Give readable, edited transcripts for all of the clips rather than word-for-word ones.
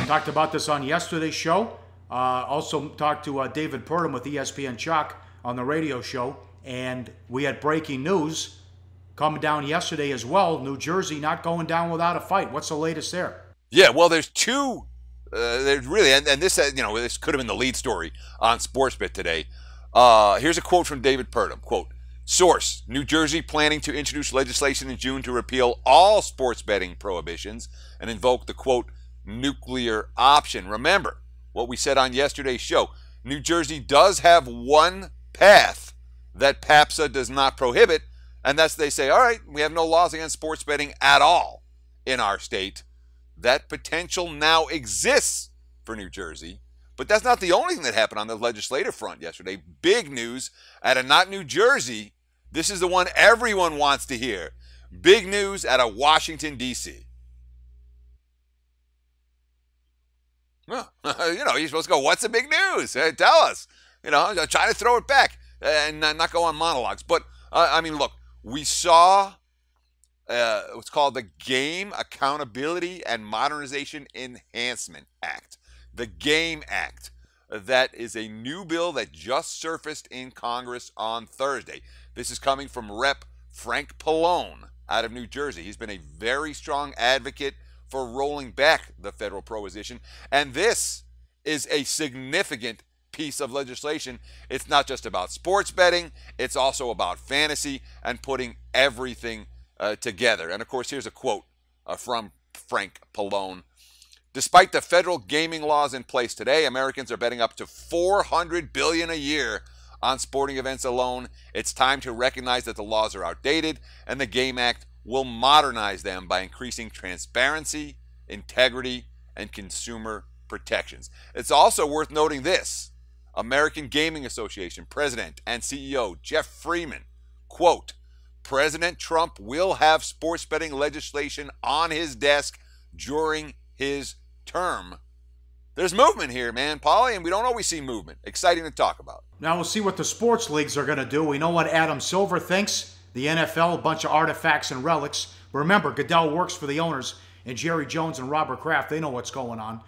Talked about this on yesterday's show. Also talked to David Purdham with ESPN Chalk on the radio show. And we had breaking news coming down yesterday as well. New Jersey not going down without a fight. What's the latest there? Yeah, well, there's two. There's really, and this, this could have been the lead story on Sportsbook today. Here's a quote from David Purdham. Quote, source, New Jersey planning to introduce legislation in June to repeal all sports betting prohibitions and invoke the, quote, nuclear option. Remember what we said on yesterday's show. New Jersey does have one path that PAPSA does not prohibit, and that's they say, all right, we have no laws against sports betting at all in our state. That potential now exists for New Jersey. But that's not the only thing that happened on the legislative front yesterday. Big news out of not New Jersey. This is the one everyone wants to hear. Big news out of Washington, D.C. Well, you're supposed to go, what's the big news? Tell us. Try to throw it back and not go on monologues. But, look, we saw what's called the Game Accountability and Modernization Enhancement Act. The GAME Act. That is a new bill that just surfaced in Congress on Thursday. This is coming from Rep. Frank Pallone out of New Jersey. He's been a very strong advocate for rolling back the federal prohibition. And this is a significant piece of legislation. It's not just about sports betting. It's also about fantasy and putting everything together. And, of course, here's a quote from Frank Pallone. Despite the federal gaming laws in place today, Americans are betting up to $400 billion a year on sporting events alone. It's time to recognize that the laws are outdated, and the GAME Act will modernize them by increasing transparency, integrity, and consumer protections. It's also worth noting this. American Gaming Association President and CEO Jeff Freeman, quote, President Trump will have sports betting legislation on his desk during his term. There's movement here, man, Pauly, and we don't always see movement. Exciting to talk about. Now we'll see what the sports leagues are going to do. We know what Adam Silver thinks. The NFL, a bunch of artifacts and relics. Remember, Goodell works for the owners, and Jerry Jones and Robert Kraft, they know what's going on.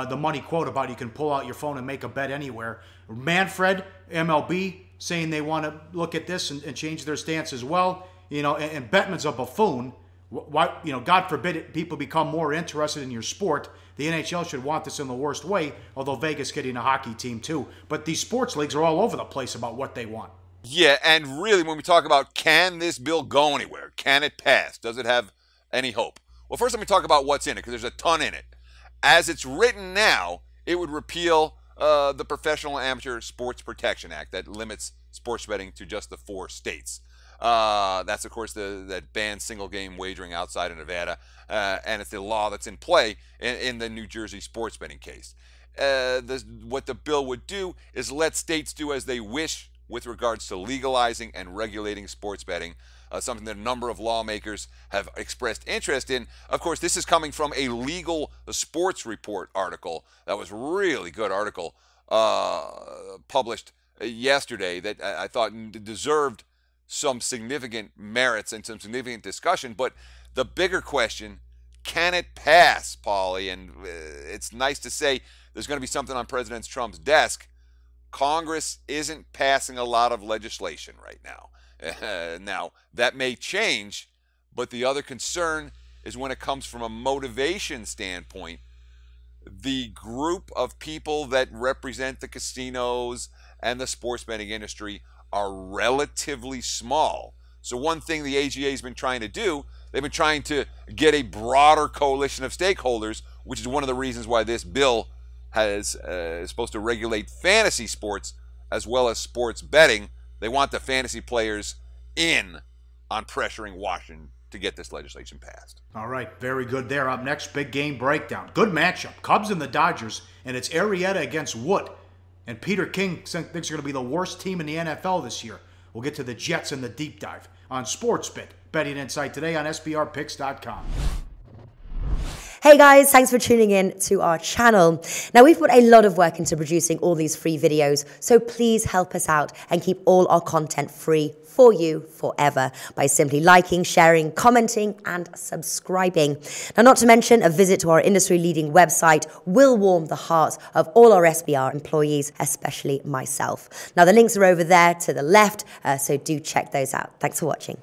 The money quote about you can pull out your phone and make a bet anywhere. Manfred, MLB, saying they want to look at this and change their stance as well. And Bettman's a buffoon. Why, God forbid people become more interested in your sport. The NHL should want this in the worst way, although Vegas getting a hockey team too. But these sports leagues are all over the place about what they want. Yeah, and really when we talk about can this bill go anywhere? Can it pass? Does it have any hope? Well, first let me talk about what's in it, because there's a ton in it. As it's written now, it would repeal the Professional Amateur Sports Protection Act that limits sports betting to just the 4 states. That's, of course, that bans single-game wagering outside of Nevada, and it's the law that's in play in the New Jersey sports betting case. What the bill would do is let states do as they wish with regards to legalizing and regulating sports betting, something that a number of lawmakers have expressed interest in. Of course, this is coming from a Legal Sports Report article. That was a really good article published yesterday that I thought deserved some significant merits and some significant discussion. But the bigger question, can it pass, Pauly? And it's nice to say there's going to be something on President Trump's desk. Congress isn't passing a lot of legislation right now. Now, that may change, but the other concern is when it comes from a motivation standpoint, the group of people that represent the casinos and the sports betting industry are relatively small. So one thing the AGA has been trying to do, they've been trying to get a broader coalition of stakeholders, which is one of the reasons why this bill is supposed to regulate fantasy sports as well as sports betting. They want the fantasy players in on pressuring Washington to get this legislation passed. All right, very good there. Up next, big game breakdown. Good matchup. Cubs and the Dodgers, and it's Arrieta against Wood. And Peter King thinks they're going to be the worst team in the NFL this year. We'll get to the Jets in the deep dive on Sportsbook. Betting Insight today on SBRPicks.com. Hey guys, thanks for tuning in to our channel. Now we've put a lot of work into producing all these free videos, so please help us out and keep all our content free for you forever by simply liking, sharing, commenting and subscribing. Now, not to mention a visit to our industry-leading website will warm the hearts of all our SBR employees, especially myself. Now the links are over there to the left, so do check those out. Thanks for watching.